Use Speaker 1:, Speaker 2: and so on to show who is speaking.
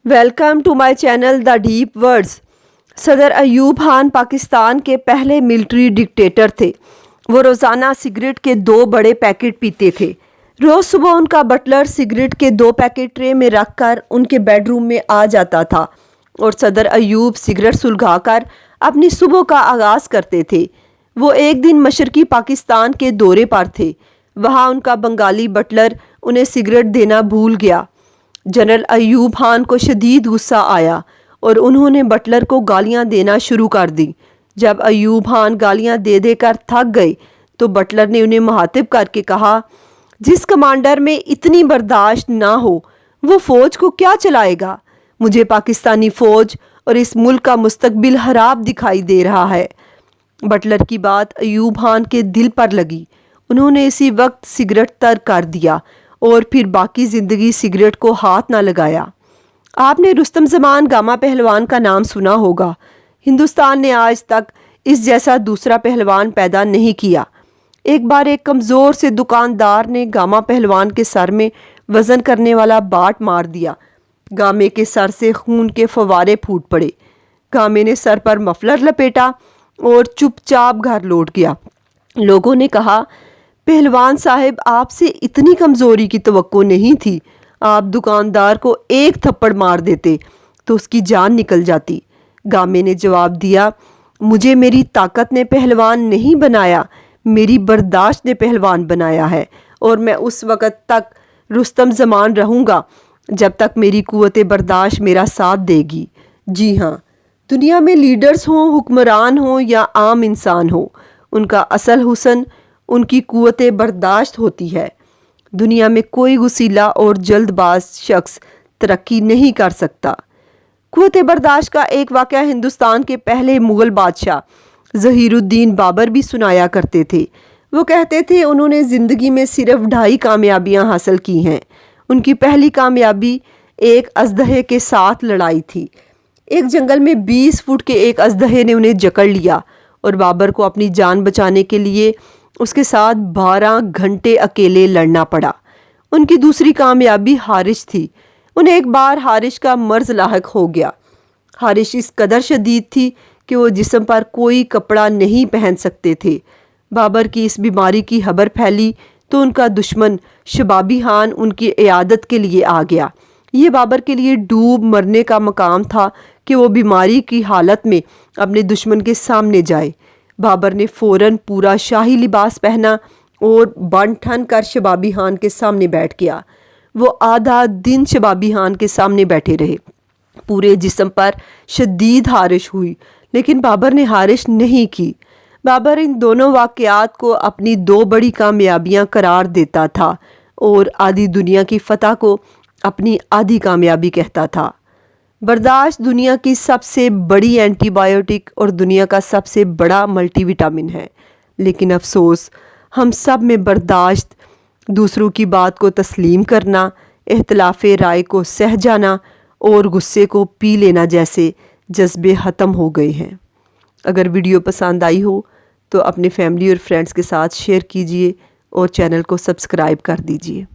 Speaker 1: Welcome to my channel the deep words. सदर अयूब खान पाकिस्तान के पहले मिलिट्री डिक्टेटर थे। वो रोज़ाना सिगरेट के 2 बड़े पैकेट पीते थे। रोज़ सुबह उनका बटलर सिगरेट के 2 पैकेट ट्रे में रखकर उनके बेडरूम में आ जाता था और सदर अयूब सिगरेट सुलगाकर अपनी सुबह का आगाज़ करते थे। वो एक दिन मशरकी पाकिस्तान के दौरे पर थे। वहाँ उनका बंगाली बटलर उन्हें सिगरेट देना भूल गया। जनरल अयूब खान को शदीद गुस्सा आया और उन्होंने बटलर को गालियां देना शुरू कर दी। जब अयूब खान गालियां दे देकर थक गए तो बटलर ने उन्हें मुखातिब करके कहा, जिस कमांडर में इतनी बर्दाश्त ना हो वो फ़ौज को क्या चलाएगा। मुझे पाकिस्तानी फ़ौज और इस मुल्क का मुस्तकबिल खराब दिखाई दे रहा है। बटलर की बात अयूब खान के दिल पर लगी। उन्होंने इसी वक्त सिगरेट तर्क कर दिया और फिर बाकी ज़िंदगी सिगरेट को हाथ ना लगाया। आपने रुस्तम ज़मान गामा पहलवान का नाम सुना होगा। हिंदुस्तान ने आज तक इस जैसा दूसरा पहलवान पैदा नहीं किया। एक बार एक कमज़ोर से दुकानदार ने गामा पहलवान के सर में वज़न करने वाला बाट मार दिया। गामे के सर से खून के फव्वारे फूट पड़े। गामे ने सर पर मफलर लपेटा और चुपचाप घर लौट गया। लोगों ने कहा, पहलवान साहब, आपसे इतनी कमज़ोरी की तवक्को नहीं थी। आप दुकानदार को एक थप्पड़ मार देते तो उसकी जान निकल जाती। गामे ने जवाब दिया, मुझे मेरी ताकत ने पहलवान नहीं बनाया, मेरी बर्दाश्त ने पहलवान बनाया है और मैं उस वक़्त तक रुस्तम ज़मान रहूँगा जब तक मेरी कुव्वत बर्दाश्त मेरा साथ देगी। जी हाँ, दुनिया में लीडर्स हों, हुक्मरान हों या आम इंसान हो, उनका असल हुस्न उनकी कुव्वत बर्दाश्त होती है। दुनिया में कोई गुस्सीला और जल्दबाज शख्स तरक्की नहीं कर सकता। कुव्वत बर्दाश्त का एक वाक़या हिंदुस्तान के पहले मुग़ल बादशाह ज़हीरुद्दीन बाबर भी सुनाया करते थे। वो कहते थे उन्होंने ज़िंदगी में सिर्फ 2.5 कामयाबियाँ हासिल की हैं। उनकी पहली कामयाबी एक अजदहे के साथ लड़ाई थी। एक जंगल में 20 फुट के एक अजदहे ने उन्हें जकड़ लिया और बाबर को अपनी जान बचाने के लिए उसके साथ 12 घंटे अकेले लड़ना पड़ा। उनकी दूसरी कामयाबी हारिश थी। उन्हें एक बार हारिश का मर्ज़ लाहक हो गया। हारिश इस कदर शदीद थी कि वो जिस्म पर कोई कपड़ा नहीं पहन सकते थे। बाबर की इस बीमारी की खबर फैली तो उनका दुश्मन शबाबी खान उनकी इयादत के लिए आ गया। ये बाबर के लिए डूब मरने का मकाम था कि वो बीमारी की हालत में अपने दुश्मन के सामने जाए। बाबर ने फ़ौरन पूरा शाही लिबास पहना और बन ठन कर शबाबी खान के सामने बैठ गया। वो आधा दिन शबाबी खान के सामने बैठे रहे। पूरे जिस्म पर शदीद हारिश हुई लेकिन बाबर ने हारिश नहीं की। बाबर इन दोनों वाक़यात को अपनी 2 बड़ी कामयाबियां करार देता था और आधी दुनिया की फ़तह को अपनी आधी कामयाबी कहता था। बर्दाश्त दुनिया की सबसे बड़ी एंटीबायोटिक और दुनिया का सबसे बड़ा मल्टीविटामिन है, लेकिन अफसोस हम सब में बर्दाश्त, दूसरों की बात को तस्लीम करना, इख्तिलाफ़े राय को सह जाना और गुस्से को पी लेना जैसे जज्बे ख़त्म हो गए हैं। अगर वीडियो पसंद आई हो तो अपने फैमिली और फ्रेंड्स के साथ शेयर कीजिए और चैनल को सब्सक्राइब कर दीजिए।